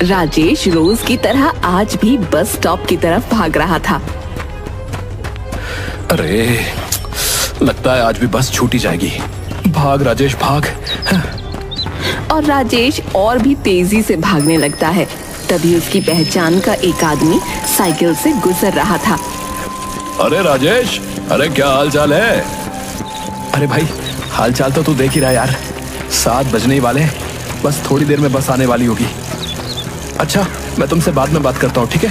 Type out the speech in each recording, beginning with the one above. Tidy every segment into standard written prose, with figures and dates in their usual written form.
राजेश रोज की तरह आज भी बस स्टॉप की तरफ भाग रहा था। अरे लगता है आज भी बस छूटी जाएगी। भाग राजेश भाग। और राजेश और भी तेजी से भागने लगता है। तभी उसकी पहचान का एक आदमी साइकिल से गुजर रहा था। अरे राजेश, अरे क्या हाल चाल है? अरे भाई हाल चाल तो तू देख ही रहा यार, 7 बजने ही वाले, बस थोड़ी देर में बस आने वाली होगी। अच्छा मैं तुमसे बाद में बात करता हूँ, ठीक है?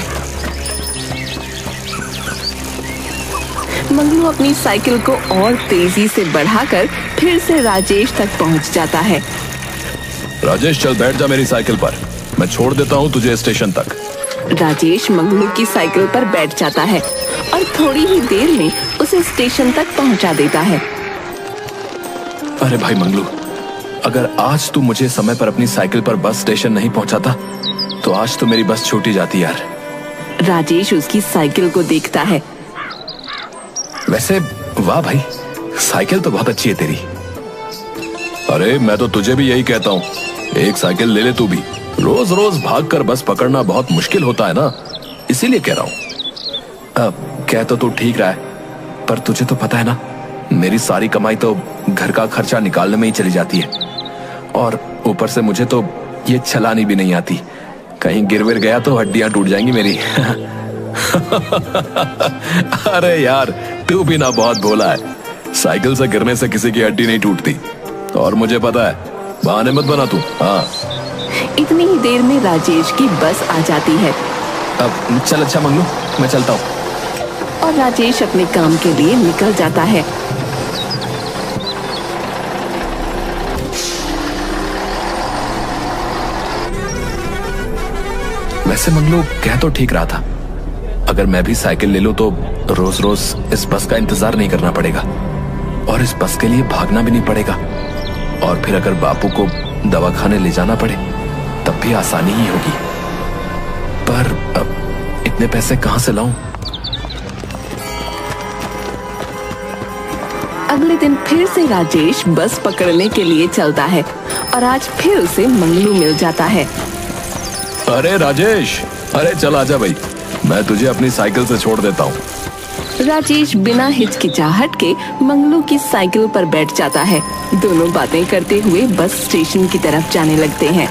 मंगलू अपनी साइकिल को और तेजी से बढ़ाकर फिर से राजेश तक पहुंच जाता है। राजेश चल बैठ जा मेरी साइकिल पर, मैं छोड़ देता हूँ तुझे स्टेशन तक। राजेश मंगलू की साइकिल पर बैठ जाता है और थोड़ी ही देर में उसे स्टेशन तक पहुंचा देता है। अरे भाई मंगलू, अगर आज तू मुझे समय पर अपनी साइकिल पर बस स्टेशन नहीं पहुंचाता तो आज तो मेरी बस छूटी जाती यार। राजेश उसकी साइकिल को देखता है। वैसे वाह भाई, साइकिल तो बहुत अच्छी है तेरी। अरे मैं तो तुझे भी यही कहता हूँ, एक साइकिल ले ले तू भी। रोज रोज भागकर बस पकड़ना बहुत मुश्किल होता है ना, इसीलिए कह रहा हूँ। अब कह तो तू ठीक रहा है, पर तुझे तो पता है ना मेरी सारी कमाई तो घर का खर्चा निकालने में ही चली जाती है, और ऊपर से मुझे तो ये चलानी भी नहीं आती। कहीं गिर विर गया तो हड्डियां टूट जाएंगी मेरी। अरे यार तू भी ना बहुत भोला है, साइकिल से गिरने से किसी की हड्डी नहीं टूटती, और मुझे पता है, बहाने मत बना तू। हाँ इतनी ही देर में राजेश की बस आ जाती है। अब चल अच्छा मंगलू, मैं चलता हूँ। और राजेश अपने काम के लिए निकल जाता है। वैसे मंगलू कह तो ठीक रहा था, अगर मैं भी साइकिल ले लूं तो रोज रोज इस बस का इंतजार नहीं करना पड़ेगा, और इस बस के लिए भागना भी नहीं पड़ेगा, और फिर अगर बापू को दवाखाने ले जाना पड़े तब भी आसानी ही होगी। पर अब इतने पैसे कहां से लाऊं? अगले दिन फिर से राजेश बस पकड़ने के लिए चलता है और आज फिर उसे मंगलू मिल जाता है। अरे राजेश, अरे चल आजा भाई, मैं तुझे अपनी साइकिल से छोड़ देता हूँ। राजेश बिना हिचकिचाहट के मंगलू की साइकिल पर बैठ जाता है। दोनों बातें करते हुए बस स्टेशन की तरफ जाने लगते हैं।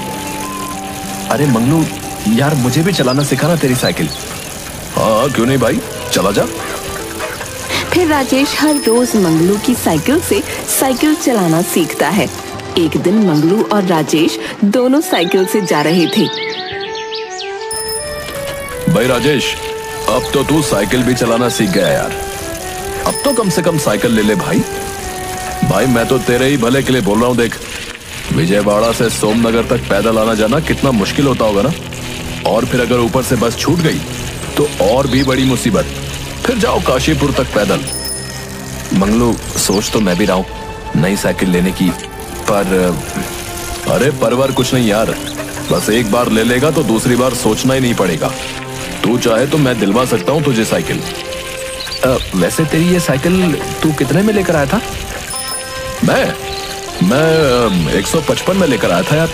अरे मंगलू यार, मुझे भी चलाना सिखाना तेरी साइकिल। हाँ क्यों नहीं भाई, चला जा। फिर राजेश हर रोज मंगलू की साइकिल से साइकिल चलाना सीखता है। एक दिन मंगलू और राजेश दोनों साइकिल से जा रहे थे। भाई राजेश, अब तो तू साइकिल भी चलाना सीख गया यार, अब तो कम से कम साइकिल ले ले भाई। भाई मैं तो तेरे ही भले के लिए बोल रहा हूँ। देख, विजयवाड़ा से सोमनगर तक पैदल आना जाना कितना मुश्किल होता होगा ना, और फिर अगर ऊपर से बस छूट गई तो और भी बड़ी मुसीबत। फिर जाओ काशीपुर तक पैदल। मंगलू सोच तो मैं भी रहा हूँ नई साइकिल लेने की, पर अरे परवर कुछ नहीं यार, बस एक बार ले लेगा तो दूसरी बार सोचना ही नहीं पड़ेगा। तू चाहे तो मैं दिलवा सकता हूँ तुझे साइकिल। वैसे तेरी ये साइकिल तू कितने में लेकर आया था? मैं 155 में लेकर आया था यार।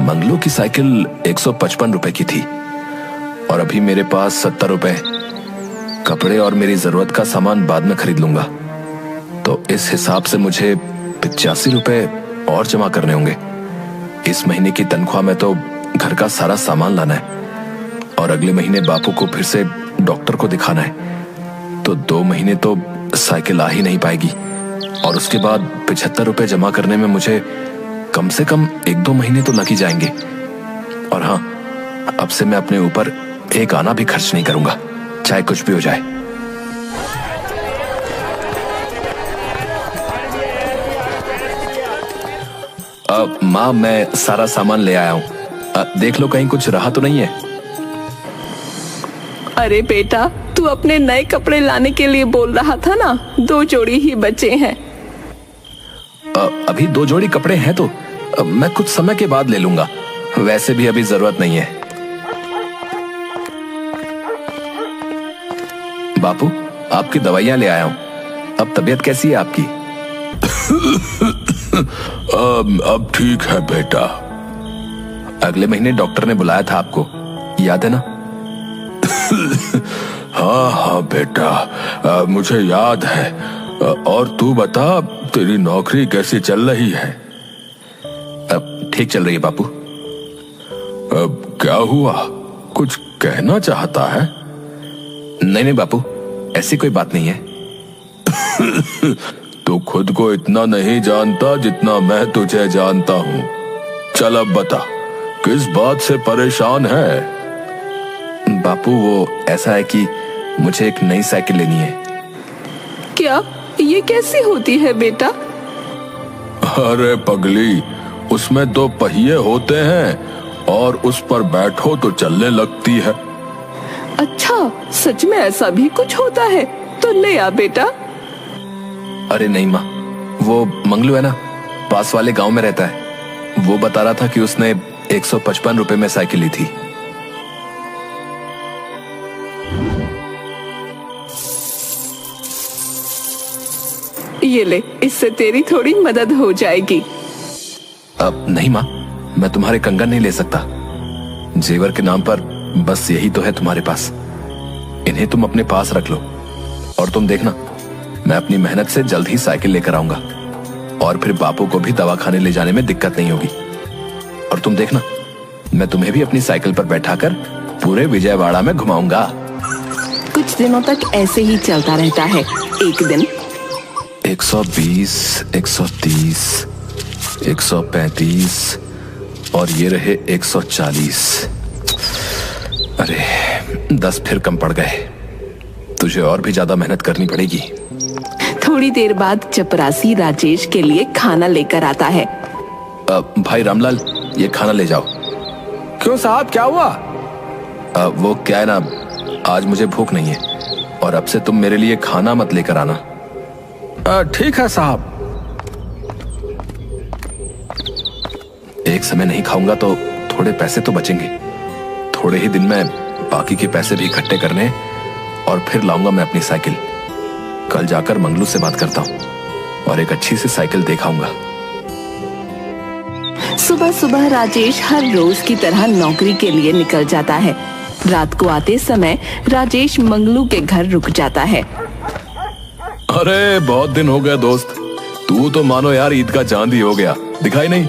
मंगलू की साइकिल 155 रुपए की थी, और अभी मेरे पास 70 रुपए। कपड़े और मेरी जरूरत का सामान बाद में खरीद लूंगा, तो इस हिसाब से मुझे 85 रुपए और जमा करने होंगे। इस महीने की तनख्वाह में तो घर का सारा सामान लाना है, और अगले महीने बापू को फिर से डॉक्टर को दिखाना है, तो 2 महीने तो साइकिल आ ही नहीं पाएगी। और उसके बाद 75 रुपए जमा करने में मुझे कम से कम 1-2 महीने तो लग ही जाएंगे। और हाँ, अब से मैं अपने ऊपर एक आना भी खर्च नहीं करूंगा, चाहे कुछ भी हो जाए। माँ, मैं सारा सामान ले आया हूँ, देख लो कहीं कुछ रहा तो नहीं है। अरे बेटा, तू अपने नए कपड़े लाने के लिए बोल रहा था ना, 2 जोड़ी ही बचे हैं। अभी 2 जोड़ी कपड़े हैं तो मैं कुछ समय के बाद ले लूंगा, वैसे भी अभी जरूरत नहीं है। बापू, आपकी दवाइयां ले आया हूं। अब तबीयत कैसी है आपकी? अब ठीक है बेटा। अगले महीने डॉक्टर ने बुलाया था आपको, याद है ना? हाँ हाँ बेटा, मुझे याद है। और तू बता, तेरी नौकरी कैसी चल रही है? अब ठीक चल रही है बापू। अब क्या हुआ, कुछ कहना चाहता है? नहीं बापू, ऐसी कोई बात नहीं है। तू खुद को इतना नहीं जानता जितना मैं तुझे जानता हूँ। चल अब बता, किस बात से परेशान है? बापू, वो ऐसा है कि मुझे एक नई साइकिल लेनी है। क्या ये कैसी होती है बेटा? अरे पगली, उसमें 2 पहिए होते हैं और उस पर बैठो तो चलने लगती है। अच्छा, सच में ऐसा भी कुछ होता है? तो ले आ बेटा। अरे नहीं माँ, वो मंगलू है ना, पास वाले गांव में रहता है। वो बता रहा था कि उसने 155 रुपए में साइकिल ली थी। ये ले, इससे तेरी थोड़ी मदद हो जाएगी। अब नहीं माँ, मैं तुम्हारे कंगन नहीं ले सकता। जेवर के नाम पर बस यही तो है तुम्हारे पास। इन्हें तुम अपने पास रख लो और तुम देखना, मैं अपनी मेहनत से जल्द ही साइकिल लेकर आऊंगा और फिर बापू को भी दवाखाने ले जाने में दिक्कत नहीं होगी। और तुम देखना, मैं तुम्हें भी अपनी साइकिल पर बैठाकर पूरे विजयवाड़ा में घुमाऊंगा। कुछ दिनों तक ऐसे ही चलता रहता है। एक दिन 120, 130, 135 और ये रहे 140। अरे 10 फिर कम पड़ गए। तुझे और भी ज्यादा मेहनत करनी पड़ेगी। थोड़ी देर बाद चपरासी राजेश के लिए खाना लेकर आता है। भाई रामलाल, ये खाना ले जाओ। क्यों साहब, क्या हुआ? वो क्या है ना, आज मुझे भूख नहीं है और अब से तुम मेरे लिए खाना मत लेकर आना। ठीक है साहब। एक समय नहीं खाऊंगा तो थोड़े पैसे तो बचेंगे। थोड़े ही दिन में बाकी के पैसे भी इकट्ठे करने और फिर लाऊंगा मैं अपनी साइकिल। कल जाकर मंगलू से बात करता हूँ और एक अच्छी सी साइकिल दिखाऊंगा। सुबह सुबह राजेश हर रोज की तरह नौकरी के लिए निकल जाता है। रात को आते समय राजेश मंगलू के घर रुक जाता है। अरे बहुत दिन हो गए दोस्त, तू तो मानो यार ईद का चांद ही हो गया, दिखाई नहीं।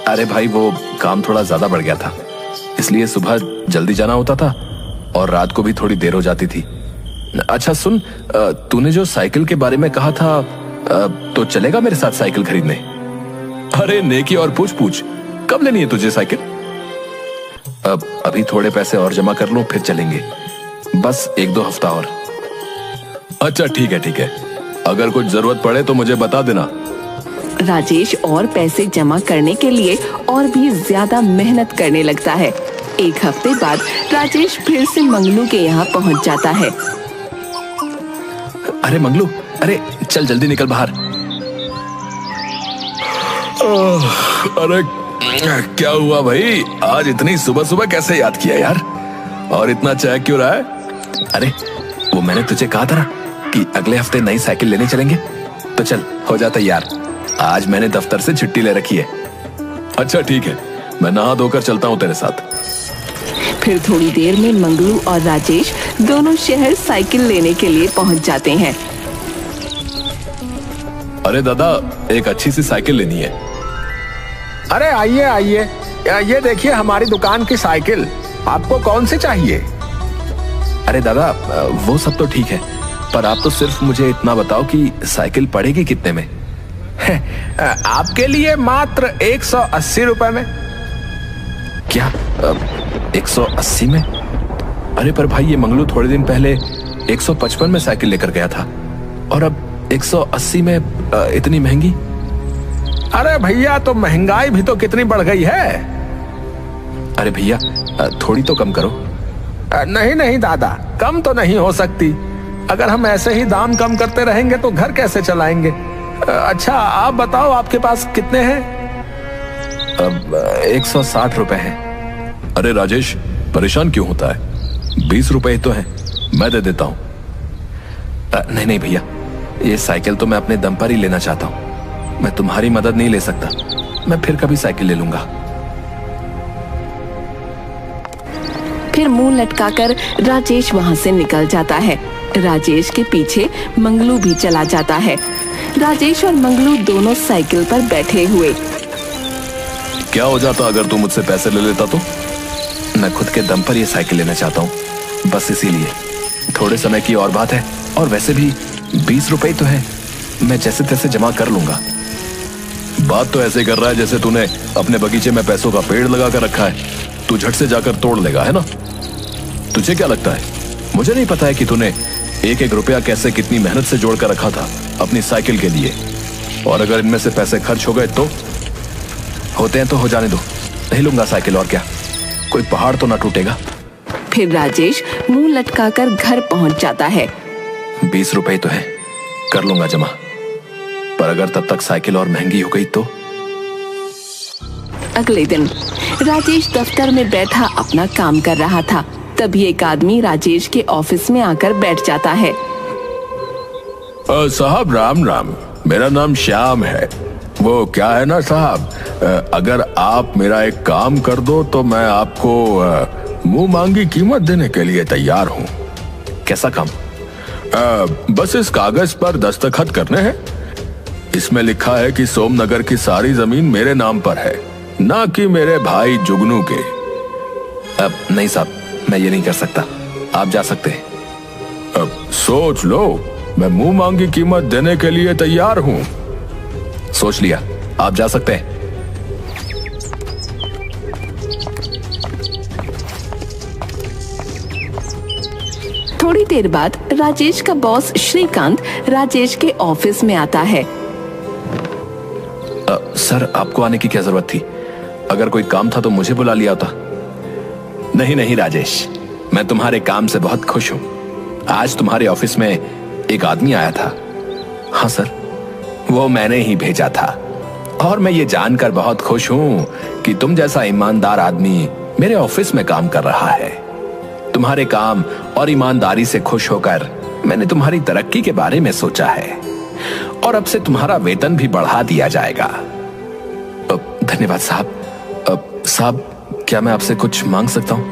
अरे भाई, वो काम थोड़ा ज्यादा बढ़ गया था, इसलिए सुबह जल्दी जाना होता था और रात को भी थोड़ी देर हो जाती थी। अच्छा सुन, तूने जो साइकिल के बारे में कहा था, तो चलेगा मेरे साथ साइकिल खरीदने? अरे नेकी और पूछ पूछ, कब लेनी है तुझे साइकिल? अभी थोड़े पैसे और जमा कर लूं, फिर चलेंगे। बस 1-2 हफ्ता और। अच्छा ठीक है, अगर कुछ जरूरत पड़े तो मुझे बता देना। राजेश और पैसे जमा करने के लिए और भी ज्यादा मेहनत करने लगता है। 1 हफ्ते बाद राजेश फिर से मंगलू के यहाँ पहुँच जाता है। अरे मंगलू, अरे चल जल्दी निकल बाहर। अरे क्या हुआ भाई, आज इतनी सुबह सुबह कैसे याद किया यार? और इतना चाय क्यों रहा है? अरे वो मैंने तुझे कहा था ना कि अगले हफ्ते नई साइकिल लेने चलेंगे, तो चल हो जा तैयार। आज मैंने दफ्तर से छुट्टी ले रखी है। अच्छा ठीक है, मैं नहा धोकर चलता हूँ तेरे साथ। फिर थोड़ी देर में मंगलू और राजेश दोनों शहर साइकिल लेने के लिए पहुंच जाते हैं। अरे दादा, एक अच्छी सी साइकिल लेनी है। अरे आइए आइए, ये देखिए हमारी दुकान की साइकिल। आपको कौन सी चाहिए? अरे दादा, वो सब तो ठीक है, पर आप तो सिर्फ मुझे इतना बताओ कि साइकिल पड़ेगी कितने में? आपके लिए मात्र 180 रुपए में। क्या 180 में? अरे पर भाई, ये मंगलू थोड़े दिन पहले 155 में साइकिल लेकर गया था और अब 180 में इतनी महंगी? अरे भैया, तो महंगाई भी तो कितनी बढ़ गई है। अरे भैया, थोड़ी तो कम करो। नहीं दादा, कम तो नहीं हो सकती। अगर हम ऐसे ही दाम कम करते रहेंगे तो घर कैसे चलाएंगे? अच्छा आप बताओ, आपके पास कितने हैं? अब 160 रुपए हैं। अरे राजेश, परेशान क्यों होता है? 20 रुपए तो हैं। मैं दे देता हूं। नहीं नहीं भैया, ये साइकिल तो मैं अपने दम पर ही लेना चाहता हूं। मैं तुम्हारी मदद नहीं ले सकता। मैं फिर कभी साइकिल ले लूंगा। फिर मुंह लटकाकर राजेश वहां से निकल जाता है। राजेश के पीछे मंगलू भी चला जाता है। राजेश और मंगलू दोनों साइकिल पर बैठे हुए। क्या हो जाता अगर तू मुझसे पैसे ले लेता तो? मैं खुद के दम पर ये साइकिल लेना चाहता हूँ, बस इसीलिए। थोड़े समय की और बात है, और वैसे भी 20 रुपए तो है, मैं जैसे तैसे जमा कर लूंगा। बात तो ऐसे कर रहा है जैसे तूने अपने बगीचे में पैसों का पेड़ लगा कर रखा है। तू झट से जाकर तोड़ लेगा, है ना? तुझे क्या लगता है मुझे नहीं पता है कि तूने एक एक रुपया कैसे कितनी मेहनत से जोड़ कर रखा था अपनी साइकिल के लिए? और अगर इनमें से पैसे खर्च हो गए तो? होते हैं तो हो जाने दो, नहीं लूंगा साइकिल। और क्या, कोई पहाड़ तो ना टूटेगा। फिर राजेश मुंह लटकाकर घर पहुंच जाता है। 20 रुपए तो है, कर लूंगा जमा। पर अगर तब तक साइकिल और महंगी हो गई तो? अगले दिन राजेश दफ्तर में बैठा अपना काम कर रहा था। तभी एक आदमी राजेश के ऑफिस में आकर बैठ जाता है। साहब राम राम, मेरा नाम श्याम है। वो क्या है ना साहब, अगर आप मेरा एक काम कर दो तो मैं आपको मुंह मांगी कीमत देने के लिए तैयार हूँ। कैसा काम? बस इस कागज पर दस्तखत करने हैं। इसमें लिखा है कि सोमनगर की सारी जमीन मेरे नाम पर है, ना कि मेरे भाई जुगनू के। नहीं साहब, मैं ये नहीं कर सकता। आप जा सकते हैं। अब सोच लो, मैं मुंह मांगी कीमत देने के लिए तैयार हूँ। सोच लिया, आप जा सकते हैं। थोड़ी देर बाद राजेश का बॉस श्रीकांत राजेश के ऑफिस में आता है। सर, आपको आने की क्या जरूरत थी? अगर कोई काम था तो मुझे बुला लिया होता। नहीं नहीं राजेश, मैं तुम्हारे काम से बहुत खुश हूं। आज तुम्हारे ऑफिस में एक आदमी आया था। हाँ सर, वो मैंने ही भेजा था। और मैं ये जानकर बहुत खुश हूं कि तुम जैसा ईमानदार आदमी मेरे ऑफिस में काम कर रहा है। तुम्हारे काम और ईमानदारी से खुश होकर मैंने तुम्हारी तरक्की के बारे में सोचा है, और अब से तुम्हारा वेतन भी बढ़ा दिया जाएगा। धन्यवाद साहब। साहब, क्या मैं आपसे कुछ मांग सकता हूं?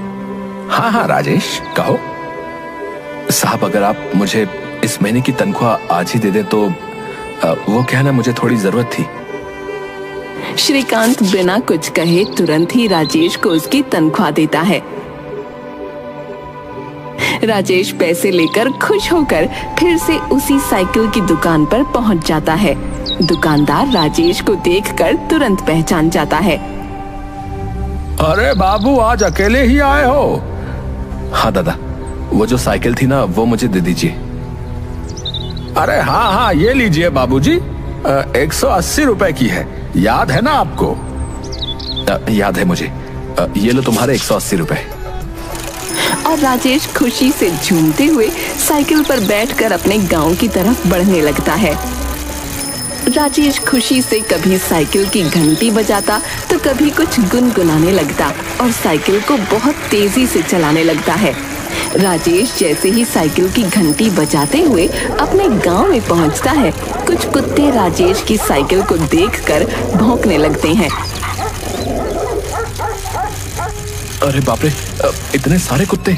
हाँ हाँ राजेश, कहो। साहब, अगर आप मुझे इस महीने की तनख्वाह आज ही दे दें तो वो कहना मुझे थोड़ी जरूरत थी। श्रीकांत बिना कुछ कहे तुरंत ही राजेश को उसकी तनख्वाह देता है। राजेश पैसे लेकर खुश होकर फिर से उसी साइकिल की दुकान पर पहुंच जाता है। दुकानदार राजेश को देखकर तुरंत पहचान जाता है। अरे बाबू, आज अकेले ही आए हो? हाँ दादा, वो जो साइकिल थी ना, वो मुझे दे दीजिए। अरे हाँ हाँ, ये लीजिए बाबूजी, 180 रुपए की है। याद है ना आपको? याद है मुझे। ये लो तुम्हारे 180 रुपए। और राजेश खुशी से झूमते हुए साइकिल पर बैठकर अपने गांव की तरफ बढ़ने लगता है। राजेश खुशी से कभी साइकिल की घंटी बजाता तो कभी कुछ गुनगुनाने लगता और साइकिल को बहुत तेजी से चलाने लगता है। राजेश जैसे ही साइकिल की घंटी बजाते हुए अपने गांव में पहुंचता है, कुछ कुत्ते राजेश की साइकिल को देखकर भौंकने लगते हैं। अरे बाप रे, इतने सारे कुत्ते!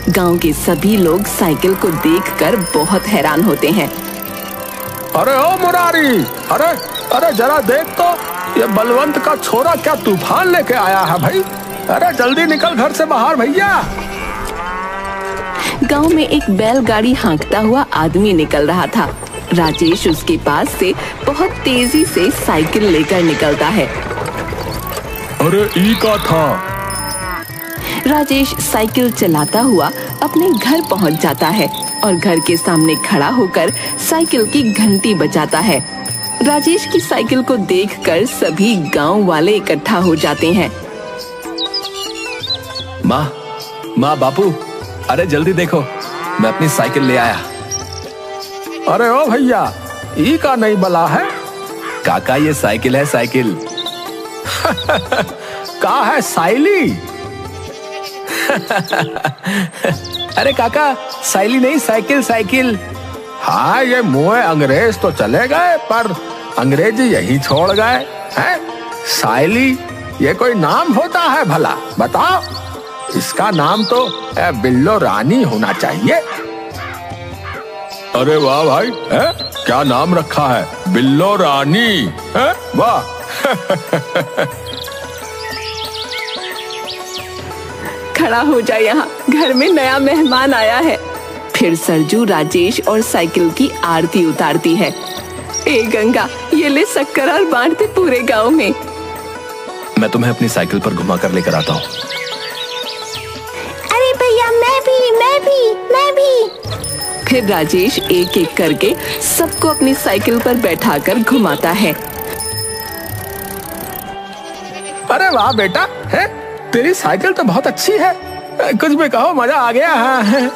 गांव के सभी लोग साइकिल को देखकर बहुत हैरान होते हैं। अरे ओ मुरारी, अरे अरे जरा देख तो, ये बलवंत का छोरा क्या तूफान लेके आया है भाई। अरे जल्दी निकल घर से बाहर भैया। गांव में एक बैलगाड़ी हाँकता हुआ आदमी निकल रहा था। राजेश उसके पास से बहुत तेजी से साइकिल लेकर निकलता है। अरे ई का था। राजेश साइकिल चलाता हुआ अपने घर पहुंच जाता है और घर के सामने खड़ा होकर साइकिल की घंटी बजाता है। राजेश की साइकिल को देखकर सभी गांव वाले इकट्ठा हो जाते हैं। माँ, बापू, अरे जल्दी देखो, मैं अपनी साइकिल ले आया। अरे ओ भैया, ई का नहीं बला है? काका, ये साइकिल है, साइकिल। का है साइली? अरे काका, साइली नहीं, साइकिल साइकिल। हाँ, ये मुँह अंग्रेज तो चले गए, पर अंग्रेजी यही छोड़ गए हैं। साइली ये कोई नाम होता है भला? बताओ, इसका नाम तो बिल्लो रानी होना चाहिए। अरे वाह भाई, है? क्या नाम रखा है, बिल्लो रानी, है? वाह। खड़ा हो जा, यहाँ घर में नया मेहमान आया है। फिर सरजू राजेश और साइकिल की आरती उतारती है। ए गंगा, ये ले शक्कर और बांटते पूरे गांव में। मैं तुम्हें अपनी साइकिल पर घुमा कर लेकर आता हूँ। अरे भैया, मैं भी। फिर राजेश एक एक करके सबको अपनी साइकिल पर बैठाकर घुमाता है। अरे वाह बेटा, है? तेरी साइकिल तो बहुत अच्छी है, कुछ भी कहो, मजा आ गया। हाँ।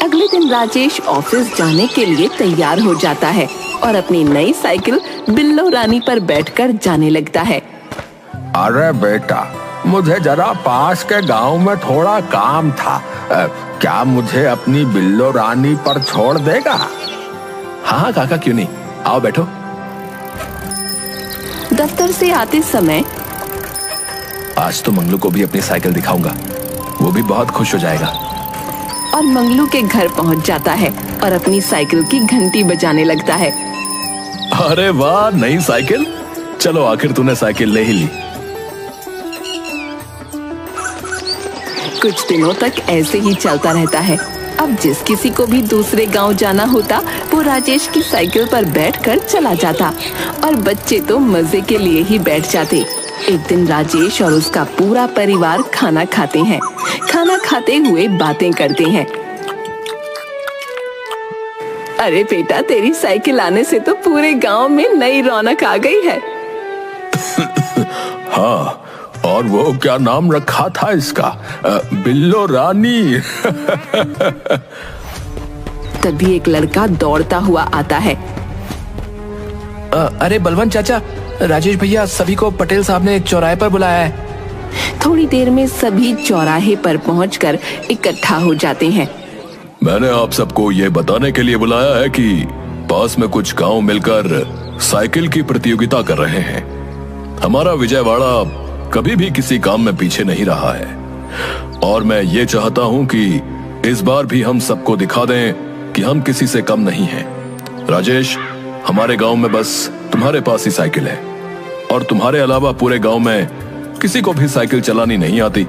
अगले दिन राजेश ऑफिस जाने के लिए तैयार हो जाता है और अपनी नई साइकिल बिल्लो रानी पर बैठकर जाने लगता है। अरे बेटा, मुझे जरा पास के गांव में थोड़ा काम था, क्या मुझे अपनी बिल्लो रानी पर छोड़ देगा? हाँ काका, क्यों नहीं, आओ बैठो। दफ्तर से आते समय आज तो मंगलू को भी अपनी साइकिल दिखाऊंगा, वो भी बहुत खुश हो जाएगा। और मंगलू के घर पहुंच जाता है और अपनी साइकिल की घंटी बजाने लगता है। अरे वाह, नई साइकिल, चलो आखिर तूने साइकिल ले ही ली। कुछ दिनों तक ऐसे ही चलता रहता है। अब जिस किसी को भी दूसरे गांव जाना होता, वो राजेश की साइकिल पर बैठकर चला जाता और बच्चे तो मजे के लिए ही बैठ जाते। एक दिन राजेश और उसका पूरा परिवार खाना खाते हैं। खाना खाते हुए बातें करते हैं। अरे बेटा, तेरी साइकिल आने से तो पूरे गांव में नई रौनक आ गई है। हाँ, और वो क्या नाम रखा था इसका? बिल्लो रानी। तभी एक लड़का दौड़ता हुआ आता है। अरे बलवंत चाचा, राजेश भैया सभी को पटेल साहब ने चौराहे पर बुलाया है। थोड़ी देर में सभी चौराहे पर पहुंचकर इकट्ठा हो जाते हैं। मैंने आप सबको ये बताने के लिए बुलाया है कि पास में कुछ गांव मिलकर साइकिल की प्रतियोगिता कर रहे हैं। हमारा विजयवाड़ा कभी भी किसी काम में पीछे नहीं रहा है और मैं ये चाहता हूं कि इस बार भी हम सबको दिखा दें कि हम किसी से कम नहीं हैं। राजेश, हमारे गांव में बस तुम्हारे पास ही साइकिल है और तुम्हारे अलावा पूरे गांव में किसी को भी साइकिल चलानी नहीं आती।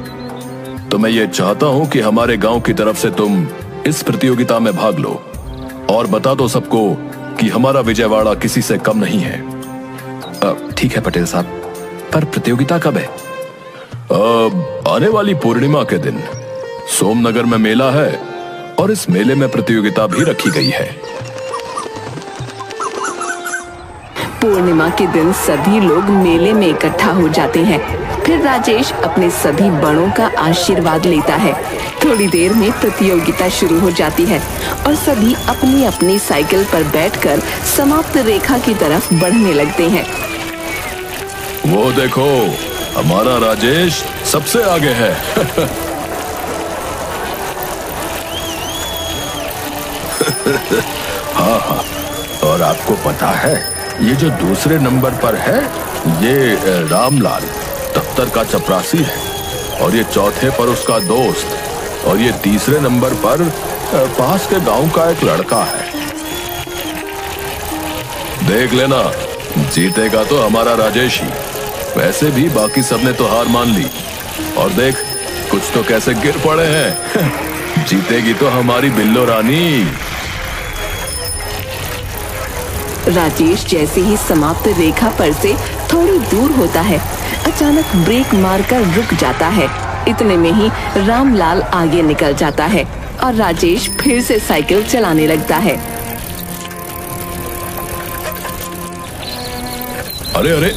तो मैं ये चाहता हूं कि हमारे गांव की तरफ से तुम इस प्रतियोगिता में भाग लो और बता दो सबको कि हमारा विजयवाड़ा किसी से कम नहीं है। ठीक है पटेल साहब, पर प्रतियोगिता कब है? आने वाली पूर्णिमा के दिन सोमनगर में मेला है और इस मेले में प्रतियोगिता भी रखी गई है। पूर्णिमा के दिन सभी लोग मेले में इकट्ठा हो जाते हैं। फिर राजेश अपने सभी बड़ों का आशीर्वाद लेता है। थोड़ी देर में प्रतियोगिता शुरू हो जाती है और सभी अपनी अपनी साइकिल पर बैठकर समाप्त रेखा की तरफ बढ़ने लगते हैं। वो देखो, हमारा राजेश सबसे आगे है। हाँ, और आपको पता है, ये जो दूसरे नंबर पर है, ये रामलाल दफ्तर का चपरासी है और ये चौथे पर उसका दोस्त और ये तीसरे नंबर पर पास के गांव का एक लड़का है। देख लेना, जीतेगा तो हमारा राजेश ही। वैसे भी बाकी सबने तो हार मान ली और देख, कुछ तो कैसे गिर पड़े हैं। जीतेगी तो हमारी बिल्लो रानी। राजेश जैसे ही समाप्त रेखा पर से थोड़ी दूर होता है, अचानक ब्रेक मारकर रुक जाता है। इतने में ही रामलाल आगे निकल जाता है और राजेश फिर से साइकिल चलाने लगता है। अरे अरे,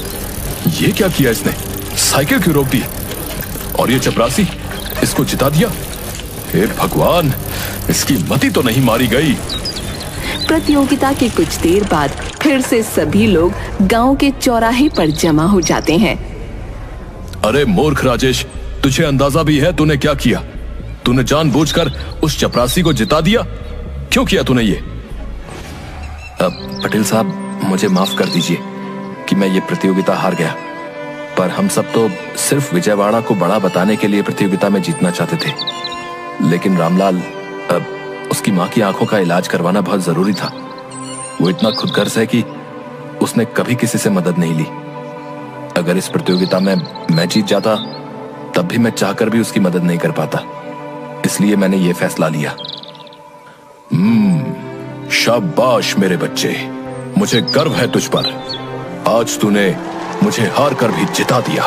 ये क्या किया इसने? साइकिल क्यों रोक दी? और ये चपरासी, इसको जिता दिया। हे भगवान, इसकी मति तो नहीं मारी गई। प्रतियोगिता के कुछ देर बाद फिर से सभी लोग गांव के चौराहे पर जमा हो जाते हैं। अरे मूर्ख राजेश, तुझे अंदाजा भी है तूने क्या किया? तूने जानबूझकर उस चपरासी को जिता दिया। क्यों किया तूने ये? पटेल साहब, मुझे माफ कर दीजिए कि मैं ये प्रतियोगिता हार गया, पर हम सब तो सिर्फ विजयवाड़ा को बड़ा बताने के लिए प्रतियोगिता में जीतना चाहते थे। लेकिन रामलाल, उसकी माँ की आंखों का इलाज करवाना बहुत जरूरी था। वो इतना खुदगर्ज है कि उसने कभी किसी से मदद नहीं ली। अगर इस प्रतियोगिता में मैं जीत जाता तब भी मैं चाहकर भी उसकी मदद नहीं कर पाता। इसलिए मैंने ये फैसला लिया। शाबाश मेरे बच्चे, मुझे गर्व है तुझ पर। आज तूने मुझे हार कर भी जिता दिया।